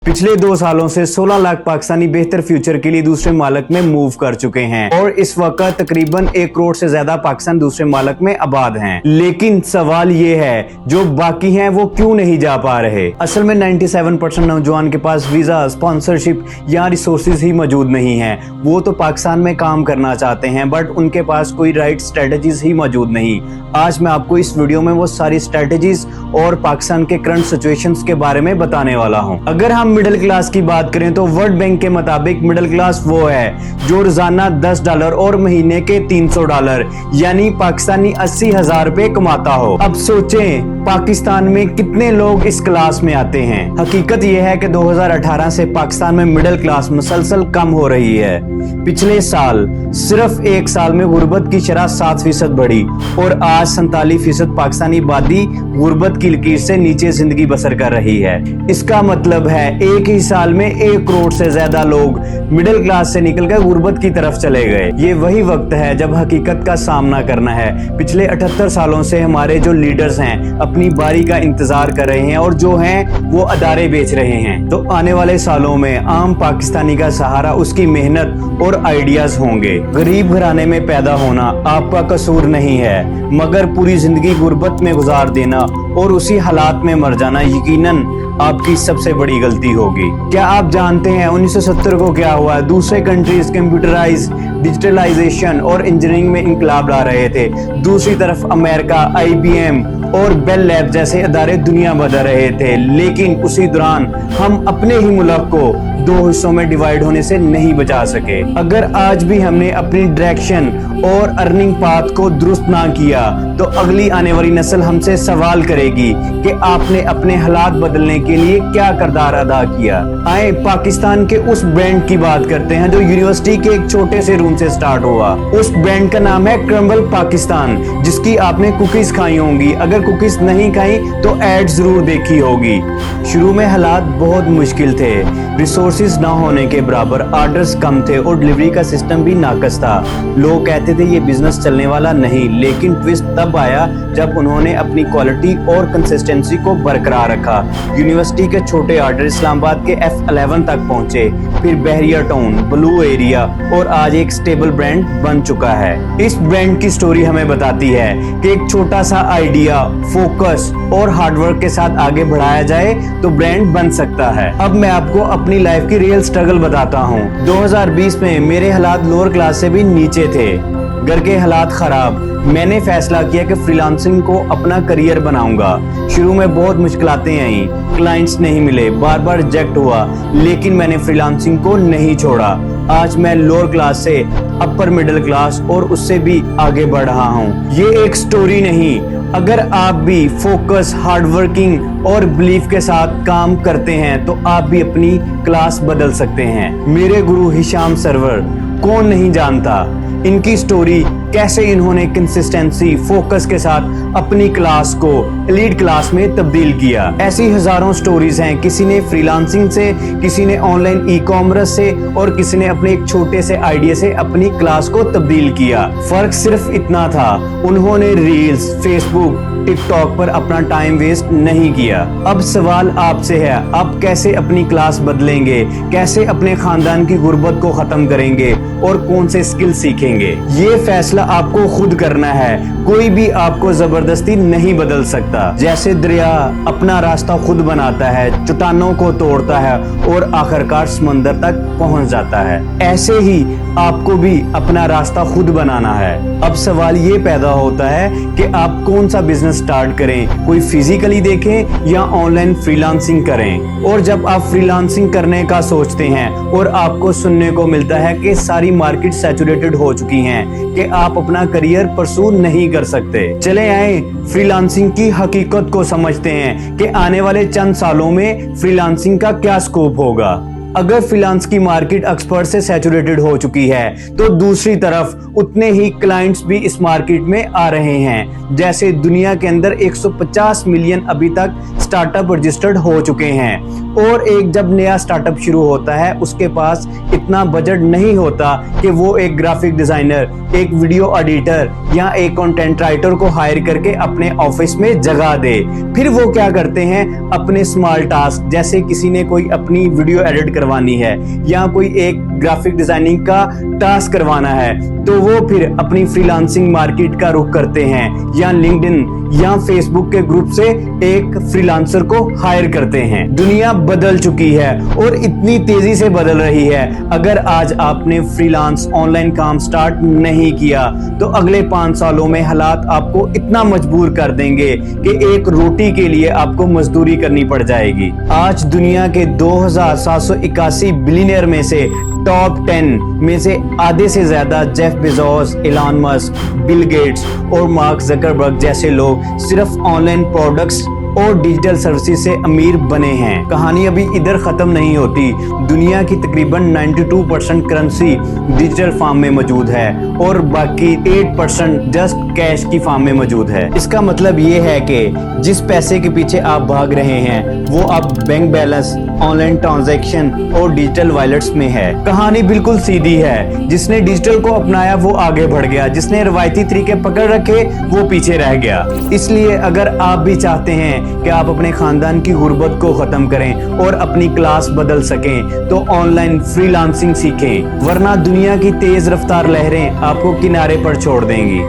पिछले 2 सालों से 16 लाख पाकिस्तानी बेहतर फ्यूचर के लिए दूसरे मालिक में मूव कर चुके हैं और इस वक्त तकरीबन 1 करोड़ से ज्यादा पाकिस्तान दूसरे मालिक में आबाद हैं। लेकिन सवाल ये है, जो बाकी हैं वो क्यों नहीं जा पा रहे? असल में 97% नौजवान के पास वीजा, स्पॉन्सरशिप या रिसोर्सेज ही मौजूद नहीं है। वो तो पाकिस्तान में काम करना चाहते हैं बट उनके पास कोई राइट स्ट्रेटजीज ही मौजूद नहीं। आज मैं आपको इस वीडियो में वो सारी स्ट्रेटजीज और पाकिस्तान के करंट सिचुएशंस के बारे में बताने वाला हूँ। अगर हम मिडिल क्लास की बात करें तो वर्ल्ड बैंक के मुताबिक मिडिल क्लास वो है जो रोजाना $10 और महीने के $300 यानी पाकिस्तानी 80,000 रुपए कमाता हो। अब सोचें पाकिस्तान में कितने लोग इस क्लास में आते हैं। हकीकत यह है कि 2018 से पाकिस्तान में मिडिल क्लास मुसलसल कम हो रही है। पिछले साल सिर्फ 1 साल में गुर्बत की शरह 7% बढ़ी और आज 47% पाकिस्तानी आबादी गुर्बत की लकीर से नीचे जिंदगी बसर कर रही है। इसका मतलब है एक ही साल में 1 करोड़ से ज्यादा लोग मिडिल क्लास से निकलकर गुर्बत की तरफ चले गए। ये वही वक्त है जब हकीकत का सामना करना है। पिछले 78 सालों से हमारे जो लीडर्स हैं अपनी बारी का इंतजार कर रहे हैं और जो हैं वो अदारे बेच रहे हैं। तो आने वाले सालों में आम पाकिस्तानी का सहारा उसकी मेहनत और आइडियाज होंगे। गरीब घराने में पैदा होना आपका कसूर नहीं है, मगर पूरी जिंदगी गुर्बत में गुजार देना और उसी हालात में मर जाना यकीनन आपकी सबसे बड़ी गलती होगी। क्या आप जानते हैं 1970 को क्या हुआ? दूसरे कंट्रीज कंप्यूटराइज, डिजिटलाइजेशन और इंजीनियरिंग में इंकलाब ला रहे थे। दूसरी तरफ अमेरिका, IBM और बेल लैब जैसे अदारे दुनिया बदल रहे थे। लेकिन उसी दौरान हम अपने ही मुल्क को 2 हिस्सों में डिवाइड होने से नहीं बचा सके। अगर आज भी हमने अपनी डायरेक्शन और अर्निंग पाथ को दुरुस्त ना किया तो अगली आने वाली नस्ल हमसे सवाल करेगी कि आपने अपने हालात बदलने के लिए क्या किरदार अदा किया। आए पाकिस्तान के उस बैंड की बात करते हैं जो यूनिवर्सिटी के एक छोटे से रूम से स्टार्ट हुआ। उस बैंड का नाम है क्रम्बल पाकिस्तान, जिसकी आपने कुकीज खाई होंगी। अगर कुकीज नहीं खाई तो एड जरूर देखी होगी। शुरू में हालात बहुत मुश्किल थे, रिसोर्सेज ना होने के बराबर, ऑर्डर्स कम थे और डिलीवरी का सिस्टम भी नाकस था। लोग कहते थे ये बिजनेस चलने वाला नहीं, लेकिन ट्विस्ट तब आया जब उन्होंने अपनी क्वालिटी और कंसिस्टेंसी को बरकरार रखा। यूनिवर्सिटी के छोटे ऑर्डर इस्लामाबाद के F11 तक पहुंचे, फिर बहरिया टाउन, ब्लू एरिया और आज एक स्टेबल ब्रांड बन चुका है। इस ब्रांड की स्टोरी हमें बताती है कि एक छोटा सा आइडिया, फोकस और हार्डवर्क के साथ आगे बढ़ाया जाए तो ब्रांड बन सकता है। अब मैं आपको अपनी लाइफ की रियल स्ट्रगल बताता हूँ। 2020 में मेरे हालात लोअर क्लास से भी नीचे थे, घर के हालात खराब। मैंने फैसला किया कि फ्रीलांसिंग को अपना करियर बनाऊंगा। शुरू में बहुत मुश्किलातें आई, क्लाइंट्स नहीं मिले, बार बार रिजेक्ट हुआ, लेकिन मैंने फ्रीलांसिंग को नहीं छोड़ा। आज मैं लोअर क्लास से अपर मिडिल क्लास और उससे भी आगे बढ़ रहा हूँ। ये एक स्टोरी नहीं, अगर आप भी फोकस, हार्डवर्किंग और बिलीफ के साथ काम करते हैं तो आप भी अपनी क्लास बदल सकते हैं। मेरे गुरु हिशाम सरवर कौन नहीं जानता इनकी स्टोरी, कैसे इन्होंने कंसिस्टेंसी, फोकस के साथ अपनी क्लास को एलीट क्लास में तब्दील किया। ऐसी हजारों स्टोरीज हैं। किसी ने फ्रीलांसिंग से, किसी ने ऑनलाइन ई-कॉमर्स से और किसी ने अपने एक छोटे से आइडिया से अपनी क्लास को तब्दील किया। फर्क सिर्फ इतना था, उन्होंने रील्स, फेसबुक, टिकटॉक पर अपना टाइम वेस्ट नहीं किया। अब सवाल आपसे है, आप कैसे अपनी क्लास बदलेंगे, कैसे अपने खानदान की गुर्बत को खत्म करेंगे और कौन से स्किल सीखेंगे? ये फैसला आपको खुद करना है। कोई भी आपको जबरदस्ती नहीं बदल सकता। जैसे दरिया अपना रास्ता खुद बनाता है, चट्टानों को तोड़ता है और आखिरकार समंदर तक पहुंच जाता है, ऐसे ही आपको भी अपना रास्ता खुद बनाना है। अब सवाल ये पैदा होता है कि आप कौन सा बिजनेस स्टार्ट करें, कोई फिजिकली देखें या ऑनलाइन फ्रीलांसिंग करें। और जब आप फ्रीलांसिंग करने का सोचते हैं और आपको सुनने को मिलता है कि सारी मार्केट सैचुरेटेड हो चुकी हैं, कि आप अपना करियर परसू नहीं कर सकते, चले आए फ्रीलांसिंग की हकीकत को समझते हैं कि आने वाले चंद सालों में फ्रीलांसिंग का क्या स्कोप होगा। अगर फ्रीलांस की मार्केट एक्सपर्ट से सैचुरेटेड हो चुकी है तो दूसरी तरफ उतने ही क्लाइंट्स भी इस मार्केट में आ रहे हैं। जैसे दुनिया के अंदर 150 मिलियन अभी तक स्टार्टअप रजिस्टर्ड हो चुके हैं। और एक जब नया स्टार्टअप शुरू होता है उसके पास इतना बजट नहीं होता कि वो एक ग्राफिक डिजाइनर, एक वीडियो एडिटर या एक कंटेंट राइटर को हायर करके अपने ऑफिस में जगह दे। फिर वो क्या करते हैं, अपने स्मॉल टास्क, जैसे किसी ने कोई अपनी वीडियो एडिट करवानी है या कोई एक ग्राफिक डिजाइनिंग का टास्क करवाना है, तो वो फिर अपनी फ्रीलांसिंग मार्केट का रुख करते हैं या लिंक्डइन या फेसबुक के ग्रुप से एक फ्रीलांसर को हायर करते हैं। दुनिया बदल चुकी है और इतनी तेजी से बदल रही है। अगर आज आपने फ्रीलांस ऑनलाइन काम स्टार्ट नहीं किया तो अगले 5 सालों में हालात आपको इतना मजबूर कर देंगे कि एक रोटी के लिए आपको मजदूरी करनी पड़ जाएगी। आज दुनिया के 2781 बिलियनियर में से टॉप 10 में से आधे से ज्यादा Jeff Bezos, Elon Musk, Bill Gates और मार्क जकरबर्ग जैसे लोग सिर्फ ऑनलाइन प्रोडक्ट्स और डिजिटल सर्विसेज से अमीर बने हैं। कहानी अभी इधर खत्म नहीं होती। दुनिया की तकरीबन 92% करेंसी डिजिटल फॉर्म में मौजूद है और बाकी 8% जस्ट कैश की फॉर्म में मौजूद है। इसका मतलब ये है कि जिस पैसे के पीछे आप भाग रहे हैं वो अब बैंक बैलेंस, ऑनलाइन ट्रांजैक्शन और डिजिटल वॉलेट्स में है। कहानी बिल्कुल सीधी है। जिसने डिजिटल को अपनाया वो आगे बढ़ गया, जिसने रवायती तरीके पकड़ रखे वो पीछे रह गया। इसलिए अगर आप भी चाहते हैं कि आप अपने खानदान की गुर्बत को खत्म करें और अपनी क्लास बदल सकें तो ऑनलाइन फ्रीलांसिंग सीखें, वरना दुनिया की तेज रफ्तार लहरें आपको किनारे पर छोड़ देंगी।